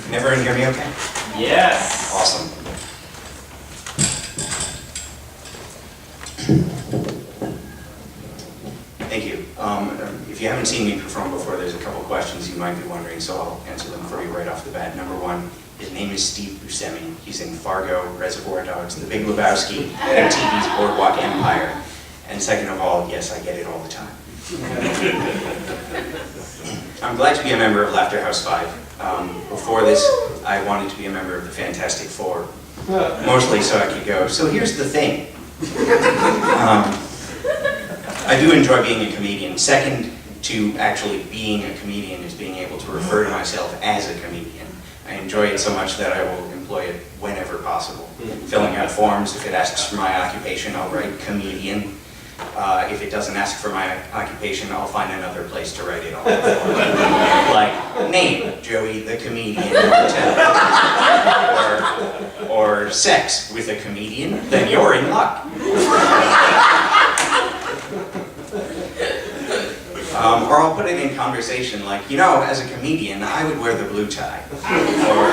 Can everyone hear me okay? Yes. Awesome. Thank you. If you haven't seen me perform before, there's a couple questions you might be wondering, so I'll answer them for you right off the bat. Number one, his name is Steve Buscemi. He's in Fargo, Reservoir Dogs, The Big Lebowski, and TV's Boardwalk Empire. And second of all, yes, I get it all the time. I'm glad to be a member of Laughter House 5. Before this, I wanted to be a member of the Fantastic Four, mostly so I could go, so here's the thing. I do enjoy being a comedian. Second to actually being a comedian is being able to refer to myself as a comedian. I enjoy it so much that I will employ it whenever possible. Filling out forms, if it asks for my occupation, I'll write comedian. If it doesn't ask for my occupation, I'll find another place to write it on. Like, name, Joey the Comedian, or sex with a comedian, then you're in luck. Or I'll put it in conversation like, you know, as a comedian, I would wear the blue tie. Or,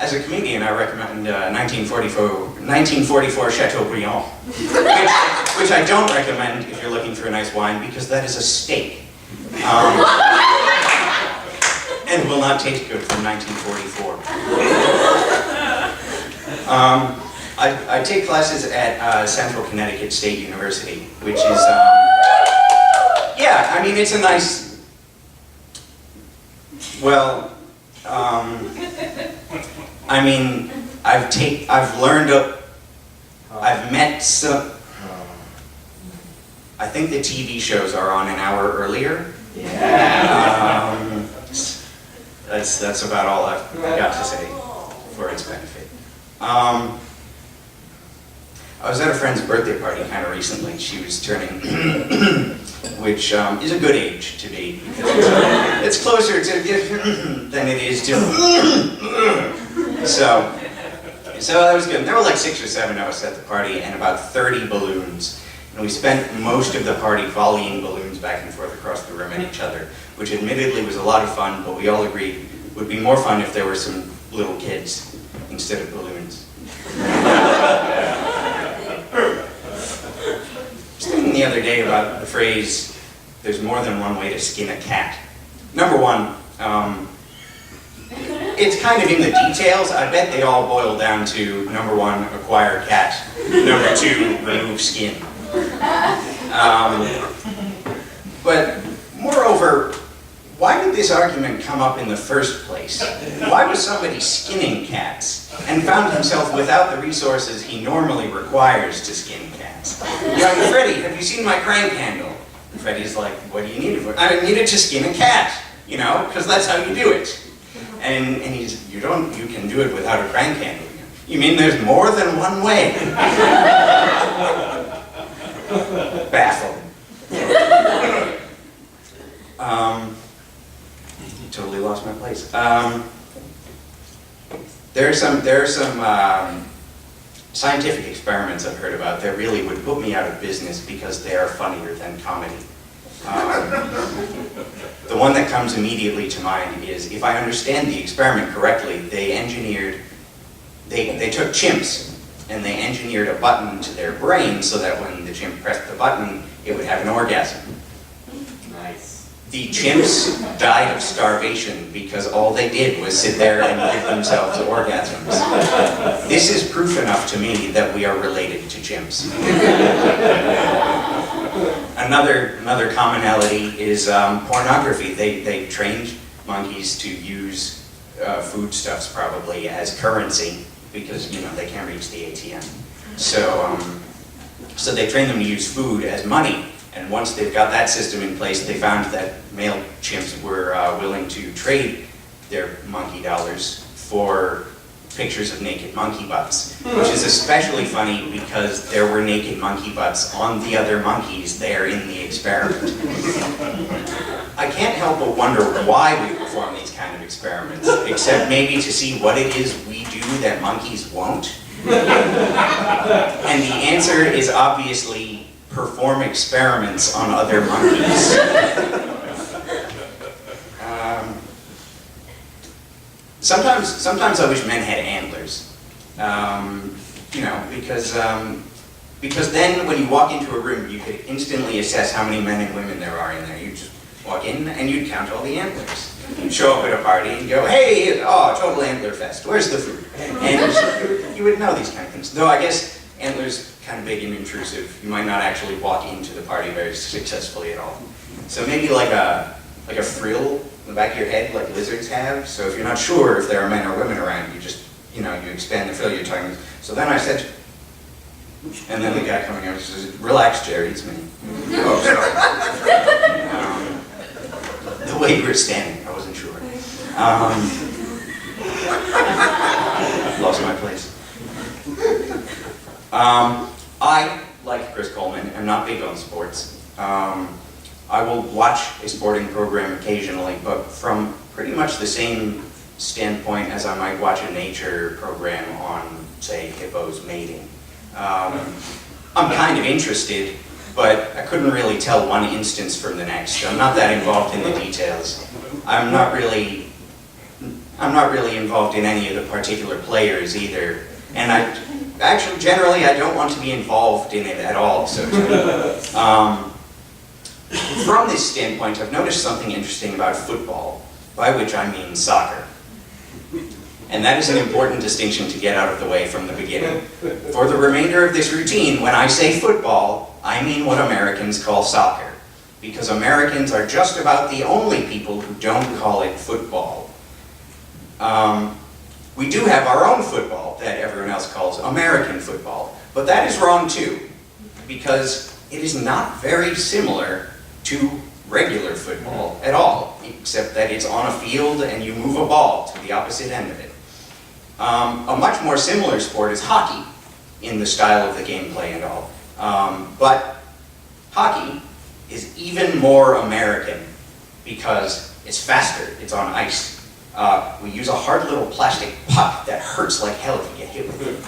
as a comedian, I recommend 1944 Chateaubriand, which I don't recommend if you're looking for a nice wine, because that is a steak. And will not taste good from 1944. I take classes at Central Connecticut State University, which is, yeah, I mean, it's a nice, well, I mean, I've learned, I've met some, I think the TV shows are on an hour earlier. Yeah. That's about all I've got to say for its benefit. I was at a friend's birthday party kind of recently. She was turning, which is a good age to be, because it's closer to than it is to. So that was good. There were like 6 or 7 of us at the party, and about 30 balloons. And we spent most of the party volleying balloons back and forth across the room at each other, which admittedly was a lot of fun, but we all agreed would be more fun if there were some little kids instead of balloons. I was thinking the other day about the phrase, there's more than one way to skin a cat. Number one, it's kind of in the details. I bet they all boil down to, number one, acquire cat. Number two, remove skin. But moreover, why did this argument come up in the first place? Why was somebody skinning cats and found himself without the resources he normally requires to skin cats? Young Freddie, have you seen my crank handle? And Freddie's like, what do you need it for? I need it to skin a cat, you know, because that's how you do it. And he's, you can do it without a crank handle. You mean there's more than one way? Baffled. Totally lost my place. There are some scientific experiments I've heard about that really would put me out of business because they are funnier than comedy. The one that comes immediately to mind is, if I understand the experiment correctly, they took chimps and they engineered a button to their brain so that when the chimp pressed the button, it would have an orgasm. Nice. The chimps died of starvation because all they did was sit there and give themselves orgasms. This is proof enough to me that we are related to chimps. Another commonality is pornography. They trained monkeys to use foodstuffs probably as currency because, you know, they can't reach the ATM. So they trained them to use food as money. And once they've got that system in place, they found that male chimps were willing to trade their monkey dollars for pictures of naked monkey butts, which is especially funny because there were naked monkey butts on the other monkeys there in the experiment. I can't help but wonder why we perform these kind of experiments, except maybe to see what it is we do that monkeys won't. And the answer is obviously perform experiments on other monkeys. Sometimes I wish men had antlers. You know, because then when you walk into a room, you could instantly assess how many men and women there are in there. You just walk in and you'd count all the antlers. You'd show up at a party and go, hey, oh, total antler fest, where's the food? And you would know these kind of things. Though I guess antlers kind of big and intrusive. You might not actually walk into the party very successfully at all. So maybe like a frill in the back of your head like lizards have. So if you're not sure if there are men or women around, you just, you know, you expand the frill you're talking about. So then I said, and then the guy coming over says, relax, Jerry, it's me. Oh, sorry. The way you were standing, I wasn't sure. Lost my place. I, like Chris Coleman, am not big on sports. I will watch a sporting program occasionally, but from pretty much the same standpoint as I might watch a nature program on, say, hippos mating. I'm kind of interested, but I couldn't really tell one instance from the next. I'm not that involved in the details. I'm not really involved in any of the particular players either. And actually, generally, I don't want to be involved in it at all. So, from this standpoint, I've noticed something interesting about football, by which I mean soccer. And that is an important distinction to get out of the way from the beginning. For the remainder of this routine, when I say football, I mean what Americans call soccer. Because Americans are just about the only people who don't call it football. We do have our own football that everyone else calls American football, but that is wrong too, because it is not very similar to regular football at all, except that it's on a field and you move a ball to the opposite end of it. A much more similar sport is hockey, in the style of the gameplay and all. But hockey is even more American because it's faster, it's on ice. We use a hard little plastic puck that hurts like hell if you get hit with it.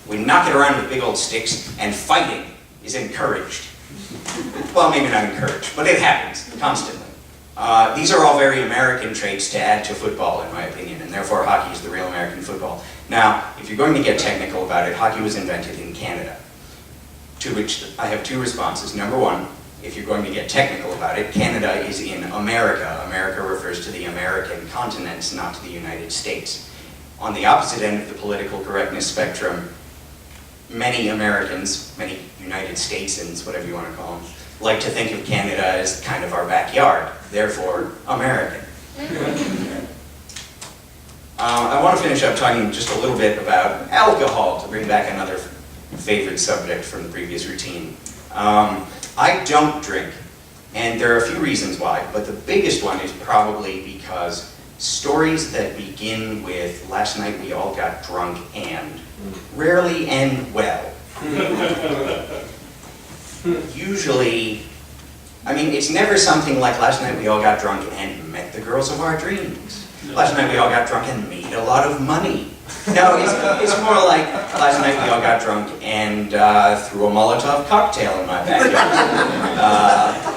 We knock it around with big old sticks, and fighting is encouraged. Well, maybe not encouraged, but it happens constantly. These are all very American traits to add to football, in my opinion, and therefore hockey is the real American football. Now, if you're going to get technical about it, hockey was invented in Canada, to which I have two responses. Number one, if you're going to get technical about it, Canada is in America. America refers to the American continents, not to the United States. On the opposite end of the political correctness spectrum, many Americans, many United Statesans, whatever you want to call them, like to think of Canada as kind of our backyard, therefore American. I want to finish up talking just a little bit about alcohol, to bring back another favorite subject from the previous routine. I don't drink, and there are a few reasons why, but the biggest one is probably because stories that begin with, last night we all got drunk and, rarely end well. Usually, I mean, it's never something like last night we all got drunk and met the girls of our dreams. Last night we all got drunk and made a lot of money. No, it's more like last night we all got drunk and threw a Molotov cocktail in my backyard.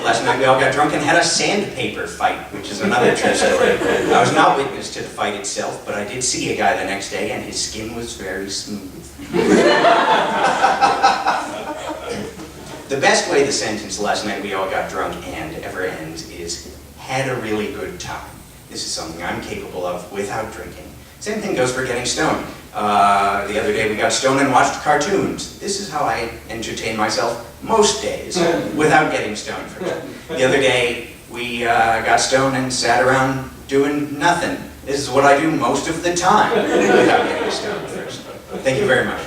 Last night we all got drunk and had a sandpaper fight, which is another true story. I was not witness to the fight itself, but I did see a guy the next day and his skin was very smooth. The best way the sentence "last night we all got drunk and" ever ends is "had a really good time." This is something I'm capable of without drinking. Same thing goes for getting stoned. The other day we got stoned and watched cartoons. This is how I entertain myself most days, without getting stoned first. The other day we got stoned and sat around doing nothing. This is what I do most of the time, without getting stoned first. Thank you very much.